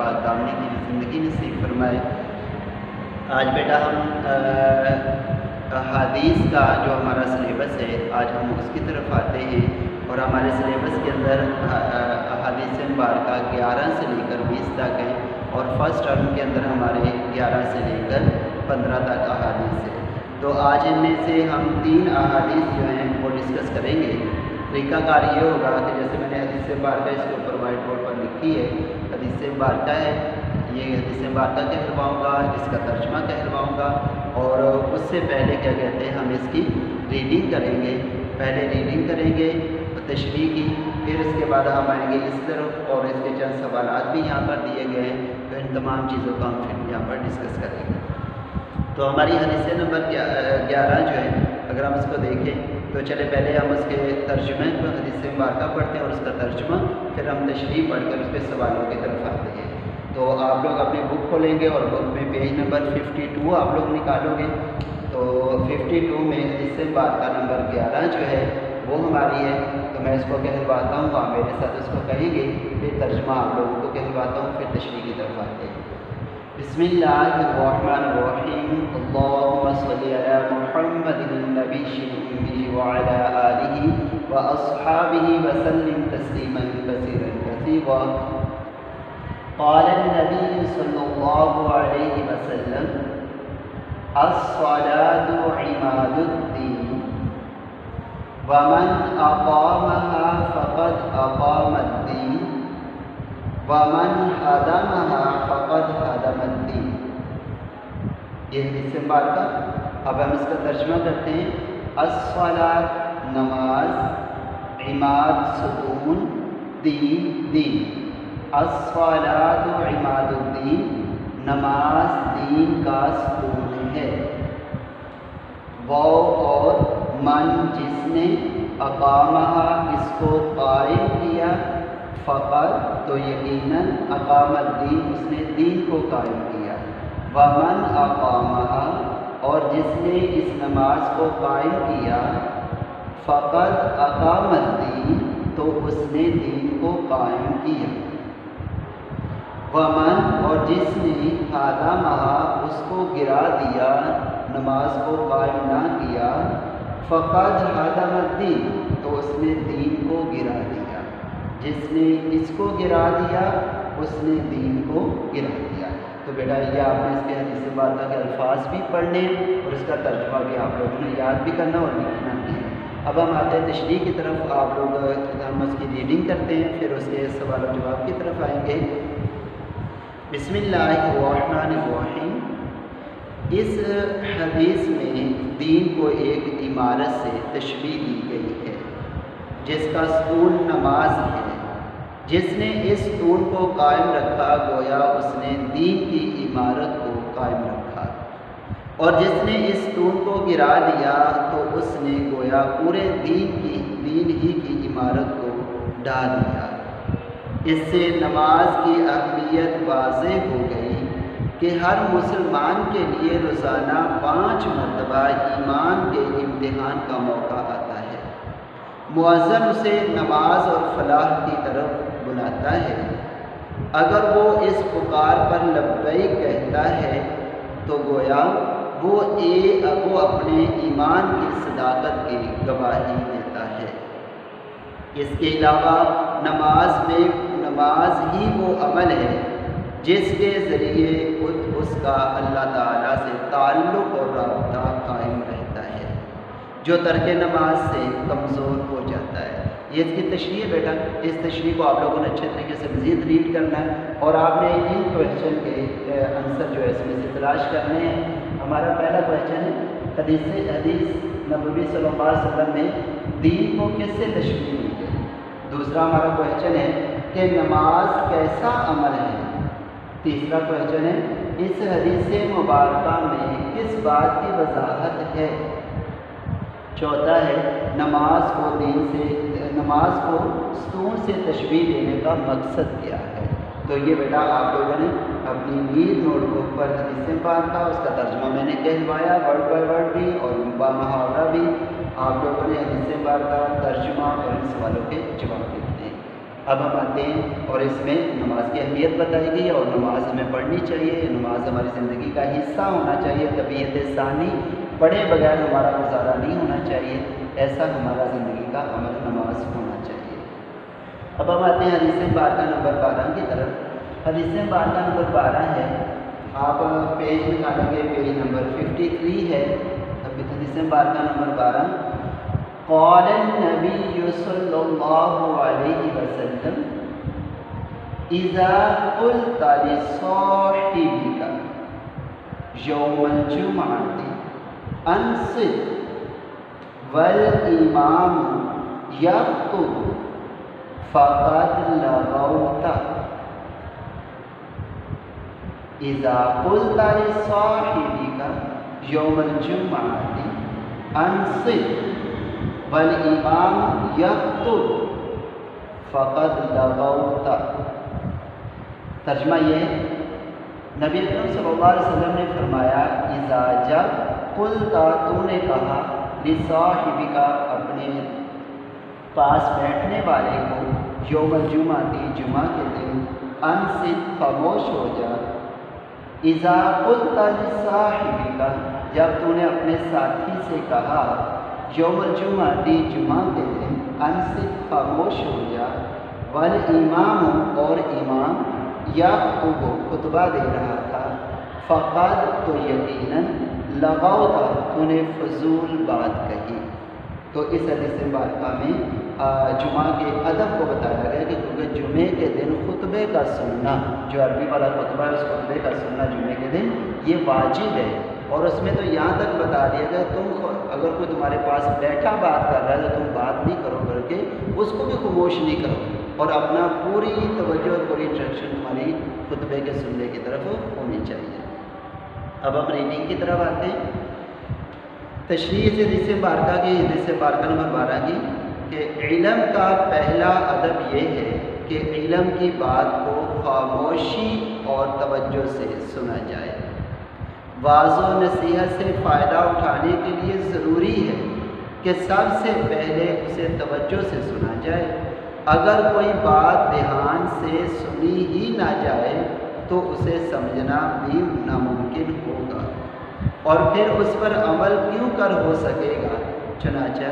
पाक दामने की ज़िंदगी नसीब फरमाए। आज बेटा हम हदीस का जो हमारा सिलेबस है आज हम उसकी तरफ आते हैं और हमारे सिलेबस के अंदर हदीस मुबारका 11 से लेकर 20 तक है और फर्स्ट टर्म के अंदर हमारे 11 से लेकर 15 तक अहादीस है। तो आज इनमें से हम 3 अहादीस जो हैं वो डिस्कस करेंगे। तरीक़ाकार ये होगा कि जैसे मैंने हदीस मुबारका इसके ऊपर वाइट बोर्ड पर लिखी है, हदीस मुबारका है, ये हदीस मुबारका कहलवाऊँगा, इसका तर्जुमा कहलवाऊँगा और उससे पहले क्या कहते हैं हम इसकी रीडिंग करेंगे। पहले रीडिंग करेंगे तशरीह की, फिर इसके बाद हम आएंगे इस तरफ और इसके चंद सवालात भी यहाँ पर दिए गए हैं, तो इन तमाम चीज़ों का हम फिर यहाँ पर डिस्कस करेंगे। तो हमारी हदीस नंबर 11 जो है अगर हम इसको देखें तो चले पहले हम उसके तर्जुमे को हदीस मुबारका पढ़ते हैं और उसका तर्जुमा, फिर हम तशरीह पढ़कर उसके सवालों की तरफ आते हैं। तो आप लोग अपनी बुक खोलेंगे और बुक में पेज नंबर 52 आप लोग निकालोगे। तो 52 में हदीस मुबारका नंबर 11 जो है वो हमारी है। तो मैं इसको कहलवाता हूँ, आप मेरे साथ उसको कहेंगे, फिर तर्जुमा आप लोगों को कहलवाता हूँ, फिर तशरीह की तरफ आते हैं। बिस्मिल्लाहिर्रहमानिर्रहीम। अल्लाहुम्मा सल्लि अला मुहम्मदिन नबिय्यिल उम्मी व अला आलिहि व अस्हाबिहि व सल्लिम तस्लीमन कसीरन कसीरा। क़ाल नबी सल्लल्लाहु अलैहि वसल्लम अस्सलातु इमादुद्दीन वमन अक़ामहा फ़क़द अक़ामद्दीन वमन हदमहा फ़क़द हदमद्दीन। ये हदीस मुबारका। अब हम इसका तर्जुमा करते हैं। अस्सलात नमाज, इमाद सुकून, दीन दीन। अस्सलातु इमादुद्दीन नमाज दीन का सुकून है। वो और मन जिसने अक़ामहा इसको कायम किया, फ़क़द तो यकीनन अक़ामद्दीन उसने दीन को कायम किया। वमन अक़ामहा और जिसने इस नमाज को कायम किया, फ़क़द अक़ामद्दीन तो उसने दीन को कायम किया। वमन और जिसने हदमहा उसको गिरा दिया, नमाज को कायम ना किया, फ़क़द हदमद्दीन तो उसने दीन को गिरा दिया। जिसने इसको गिरा दिया उसने दीन को गिरा दिया। तो बेटा ये आपने इसके हदीस मुबारका के अल्फाज भी पढ़ने और इसका तर्जुमा भी आप लोगों ने याद भी करना और लिखना भी है। अब हम आते हैं तशरीह की तरफ। आप लोग हम उसकी रीडिंग करते हैं, फिर उसके सवाल और जवाब की तरफ आएंगे। बिस्मिल्लाहिर्रहमानिर्रहीम। इस हदीस में दीन को एक इमारत से तशबीह दी गई है जिसका सुकून नमाज है। जिसने इस सुकून को कायम रखा गोया उसने दीन की इमारत को कायम रखा, और जिसने इस सुकून को गिरा दिया तो उसने गोया पूरे दीन ही की इमारत को ढा दिया। इससे नमाज की अहमियत वाज़ेह हो गई कि हर मुसलमान के लिए रोज़ाना 5 मरतबा ईमान के इम्तिहान का मौका आता है। मुअज़्ज़िन उसे नमाज और फलाह की तरफ बुलाता है। अगर वो इस पुकार पर लब्बैक कहता है तो गोया वो अपने ईमान की सदाकत की गवाही देता है। इसके अलावा नमाज ही वो अमल है जिसके ज़रिए उसका अल्लाह ताला से ताल्लुक़ और राब्ता कायम रहता है, जो तर्क नमाज से कमज़ोर हो जाता है। ये इसकी तशरीह बेटा, इस तशरीह को आप लोगों ने अच्छे तरीके से मज़ीद रीड करना है और आपने इन क्वेश्चन के आंसर जो है इसमें से तलाश करने हैं। हमारा पहला क्वेश्चन है हदीस नबवी सल्लल्लाहु अलैहि वसल्लम ने दीन को किससे तशरीह दी है। दूसरा हमारा क्वेश्चन है कि नमाज कैसा अमल है। तीसरा क्वेश्चन है इस हदीस मुबारका में किस बात की वजाहत है। चौथा है नमाज को सुकून से तशबीह देने का मकसद क्या है। तो ये बेटा आप लोगों ने अपनी नीट नोटबुक पर हदीस मुबारका उसका तर्जुमा मैंने कहलवाया वर्ड बाय वर्ड भी और मुहावरा भी। आप लोगों ने हदीस मुबारका तर्जुमा और इन सवालों के जवाब लिखते हैं। اب ہم آتے ہیں اور اس میں نماز کی اہمیت بتائی گئی اور نماز ہمیں پڑھنی چاہیے، نماز ہماری زندگی کا حصہ ہونا چاہیے، طبیعت ثانی پڑھے بغیر ہمارا گزارا نہیں ہونا چاہیے، ایسا ہمارا زندگی کا عمل نماز ہونا چاہیے۔ اب ہم آتے ہیں حدیث بارکہ نمبر 12 کی طرف۔ حدیث بارکہ نمبر 12 ہے، آپ پیج نکالیں گے، پیج نمبر 53 ہے، حدیث بارکہ نمبر 12۔ قال النبی صلی اللہ علیہ وسلم اذا قلت لصاحبك یوم الجمعۃ انصت والامام یخطب فقد لغوت۔ اذا قلت لصاحبك یوم الجمعۃ انصت والامام یخطب فقد لغوت۔ ترجمہ یہ ہے، نبی اکرم صلی اللہ علیہ وسلم نے فرمایا، اذا جب قلت تو نے کہا، لصاحبک اپنے پاس بیٹھنے والے کو، یوم الجمعہ جمعہ کے دن، انصت خاموش ہو جا۔ اذا قلت لصاحبک جب تو نے اپنے ساتھی سے کہا، یوم الجمعہ جمعہ کے دن، انصت خاموش ہو جا، والامام اور امام یخطب خطبہ دے رہا تھا، فقد تو یقیناً، لغوت تو نے فضول بات کہی۔ تو اس حدیث مبارکہ میں جمعہ کے ادب کو بتایا گیا کہ کیونکہ جمعے کے دن خطبے کا سننا، جو عربی والا خطبہ ہے اس خطبے کا سننا جمعے کے دن یہ واجب ہے، اور اس میں تو یہاں تک بتا دیا گیا تم اگر کوئی تمہارے پاس بیٹھا بات کر رہا ہے تو تم بات نہیں کرو بلکہ اس کو بھی خاموش نہیں کرو، اور اپنا پوری توجہ اور پوری انٹریکشن تمہاری خطبے کے سننے کی طرف ہونی چاہیے۔ اب ہم ریڈنگ کی طرف آتے ہیں۔ تشریح سے حدیث مبارکہ کی، حدیث مبارکہ نمبر 12 کی، کہ علم کا پہلا ادب یہ ہے کہ علم کی بات کو خاموشی اور توجہ سے سنا جائے۔ واعظ و نصیحت سے فائدہ اٹھانے کے لیے ضروری ہے کہ سب سے پہلے اسے توجہ سے سنا جائے۔ اگر کوئی بات دھیان سے سنی ہی نہ جائے تو اسے سمجھنا بھی ناممکن ہوگا، اور پھر اس پر عمل کیوں کر ہو سکے گا۔ چنانچہ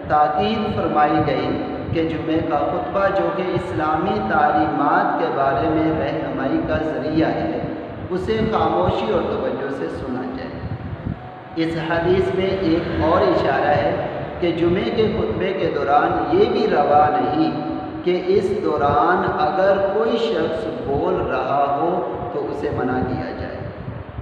تاکید فرمائی گئی کہ جمعے کا خطبہ جو کہ اسلامی تعلیمات کے بارے میں رہنمائی کا ذریعہ ہے، اسے خاموشی اور توجہ سے سنا جائے۔ اس حدیث میں ایک اور اشارہ ہے کہ جمعے کے خطبے کے دوران یہ بھی روا نہیں کہ اس دوران اگر کوئی شخص بول رہا ہو تو اسے منع کیا جائے،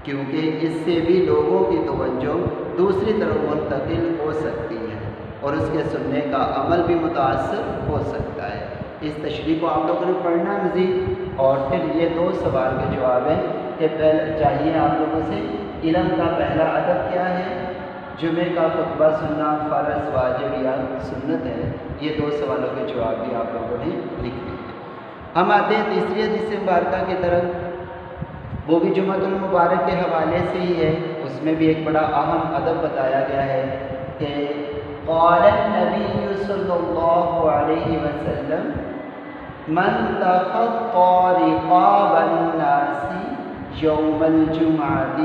کیونکہ اس سے بھی لوگوں کی توجہ دوسری طرف منتقل ہو سکتی ہے اور اس کے سننے کا عمل بھی متاثر ہو سکتا ہے۔ اس تشریح کو آپ لوگوں نے پڑھنا مزید، اور پھر یہ 2 سوال کے جواب ہیں کہ پہلے چاہیے آپ لوگوں سے علم کا پہلا ادب کیا ہے، جمعے کا خطبہ سننا فرض، واجب یا سنت ہے۔ یہ 2 سوالوں کے جواب بھی آپ لوگوں نے لکھ دیے۔ ہم آتے ہیں تیسری حدیث مبارکہ کی طرف، وہ بھی جمعۃ المبارک کے حوالے سے ہی ہے، اس میں بھی ایک بڑا اہم ادب بتایا گیا ہے کہ قال النبی صلی اللہ علیہ وسلم من تخطى رقاب الناس یوم الجمعۃ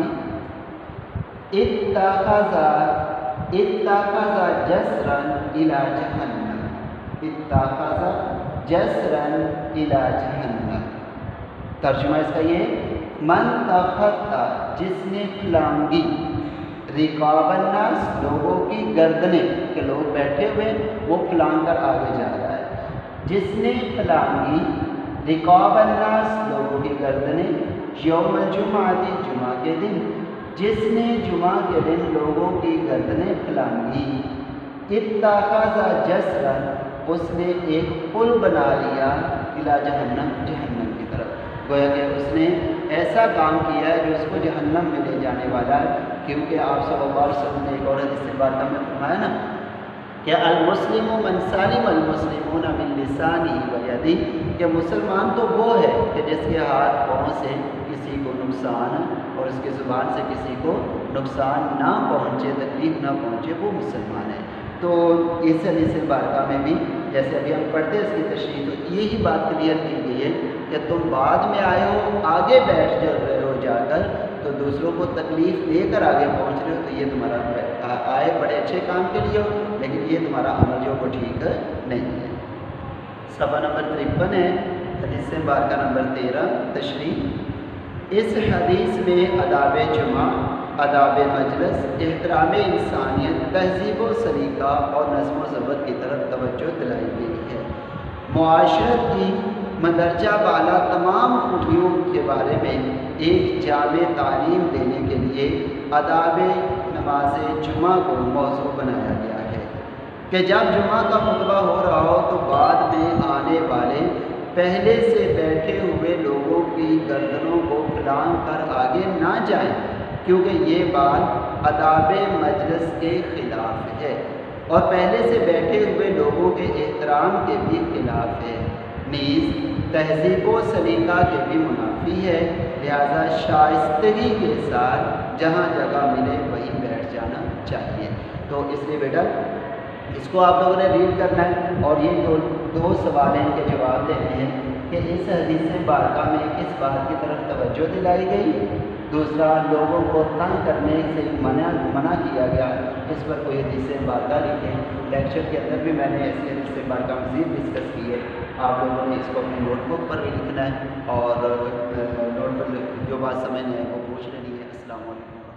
اتخذ جسرا الى جہنم، اتخذ جسرا الى جہنم۔ ترجمہ اس کا یہ ہے، من تخطى جس نے پھلانگی، رقاب الناس لوگوں کی گردنیں، کہ لوگ بیٹھے ہوئے وہ پھلانگ کر آگے جا رہا ہے، جس نے پھلانگی رقاب الناس لوگوں کی گردنیں، یوم الجمعہ جمعہ کے دن، جس نے جمعہ کے دن لوگوں کی گردنیں پھلانگی، اتخذ جسرا اس نے ایک پل بنا لیا، الی جہنم جہنم کی طرف، گویا کہ اس نے ایسا کام کیا ہے جو اس کو جہنم میں لے جانے والا ہے، کیونکہ آپ صلی اللہ علیہ وسلم نے ایک اور حدیث مبارکہ میں فرمایا نا کہ المسلم من سلم المسلمون من لسانہ و یدہ، کہ مسلمان تو وہ ہے کہ جس کے ہاتھ پاؤں سے کسی کو نقصان اور اس کی زبان سے کسی کو نقصان نہ پہنچے، تکلیف نہ پہنچے، وہ مسلمان ہے۔ تو اس حدیث مبارکہ میں بھی जैसे अभी हम पढ़ते हैं इसकी तशरीह, तो यही बात क्लियर की गई है कि तुम बाद में आए हो, आगे बैठ जो रहे हो जाकर, तो दूसरों को तकलीफ़ देकर आगे पहुंच रहे हो, तो ये तुम्हारा आए बड़े अच्छे काम के लिए हो, लेकिन ये तुम्हारा अमल जो वो ठीक नहीं है। सफ़ा नंबर 53 है, हदीस मुबारका नंबर 13 तशरीह। इस हदीस में अदाब जुमा, अदाब मजलिस, एहतराम इंसानियत, तहज़ीब व सलीका और नज़्म व ज़ब्त की तरफ तवज्जो दिलाई गई है। मुआशरत की मदरजा वाला तमाम खूबियों के बारे में एक जामे तालीम देने के लिए अदाब नमाज जुमा को मौजू बनाया गया है कि जब जुमा का खुतबा हो रहा हो तो बाद में आने वाले पहले से बैठे हुए लोगों की गर्दनों को फैलान कर आगे ना जाएं, क्योंकि ये बात अदाब मजलिस के ख़िलाफ़ है और पहले से बैठे हुए लोगों के एहतराम के भी ख़िलाफ़ है, नीज़ तहज़ीब व सलीका के भी मुनाफी है। लिहाजा शाइस्तगी के साथ जहाँ जगह मिले वहीं बैठ जाना चाहिए। तो इसलिए बेटा इसको आप लोगों ने रीड करना है और ये दो सवाल हैं, इनके जवाब देने हैं कि इस हदीस मुबारका में किस बात की तरफ तवज्जो दिलाई गई, दूसरा लोगों को तंग करने से मना किया गया, इस पर कोई हदीस मुबारका लिखें। लेक्चर के अंदर भी मैंने ऐसी हदीस मुबारका मज़ीद डिस्कस की है, आप लोगों ने इसको अपनी नोटबुक पर भी लिखना है और नोट पर जो बात समझनी है वो पूछ लेनी है। अस्सलाम वालेकुम।